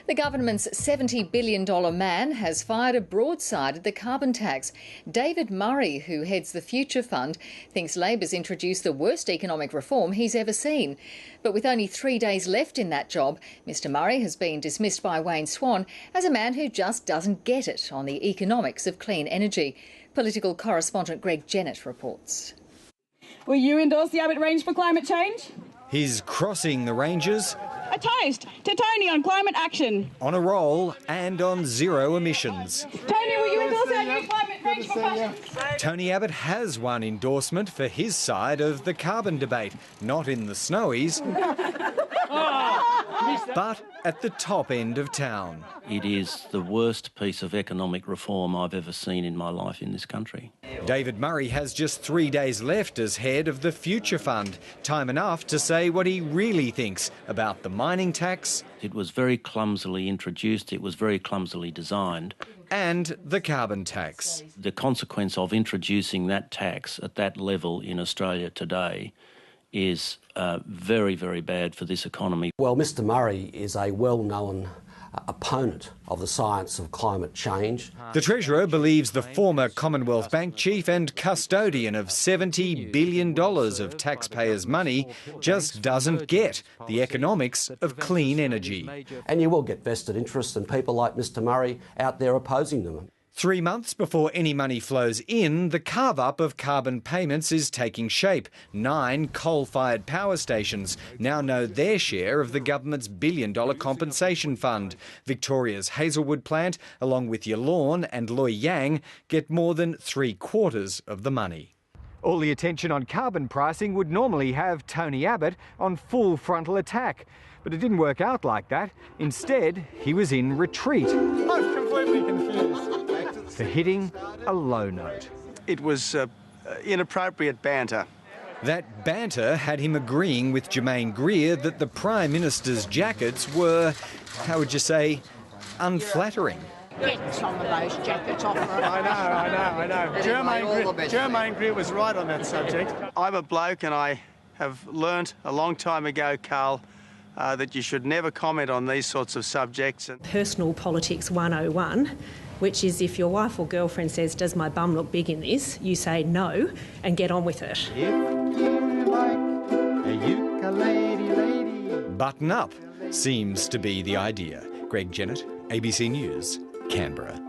The government's $70 billion man has fired a broadside at the carbon tax. David Murray, who heads the Future Fund, thinks Labor's introduced the worst economic reform he's ever seen. But with only 3 days left in that job, Mr Murray has been dismissed by Wayne Swan as a man who just doesn't get it on the economics of clean energy. Political correspondent Greg Jennett reports. Will you endorse the Abbott range for climate change? He's crossing the ranges. A toast to Tony on climate action. On a roll and on zero emissions. Tony, will you endorse our new climate range for fashion? Tony Abbott has won endorsement for his side of the carbon debate, not in the snowies, but at the top end of town. It is the worst piece of economic reform I've ever seen in my life in this country. David Murray has just 3 days left as head of the Future Fund, time enough to say what he really thinks about the mining tax. It was very clumsily introduced, it was very clumsily designed. And the carbon tax. The consequence of introducing that tax at that level in Australia today is very, very bad for this economy. Well, Mr Murray is a well-known opponent of the science of climate change. The Treasurer believes the former Commonwealth Bank chief and custodian of $70 billion of taxpayers' money just doesn't get the economics of clean energy. And you will get vested interests and people like Mr Murray out there opposing them. 3 months before any money flows in, the carve-up of carbon payments is taking shape. 9 coal-fired power stations now know their share of the government's billion-dollar compensation fund. Victoria's Hazelwood plant, along with Yallourn and Loy Yang, get more than 3/4 of the money. All the attention on carbon pricing would normally have Tony Abbott on full frontal attack. But it didn't work out like that. Instead, he was in retreat. I'm completely confused. For hitting a low note. It was inappropriate banter. That banter had him agreeing with Germaine Greer that the Prime Minister's jackets were, how would you say, unflattering. Get some of those jackets off her. I know. Germaine Greer was right on that subject. I'm a bloke and I have learnt a long time ago, Carl, that you should never comment on these sorts of subjects. Personal Politics 101, which is if your wife or girlfriend says, does my bum look big in this? You say no and get on with it. If you like a ukulele lady. Button up seems to be the idea. Greg Jennett, ABC News, Canberra.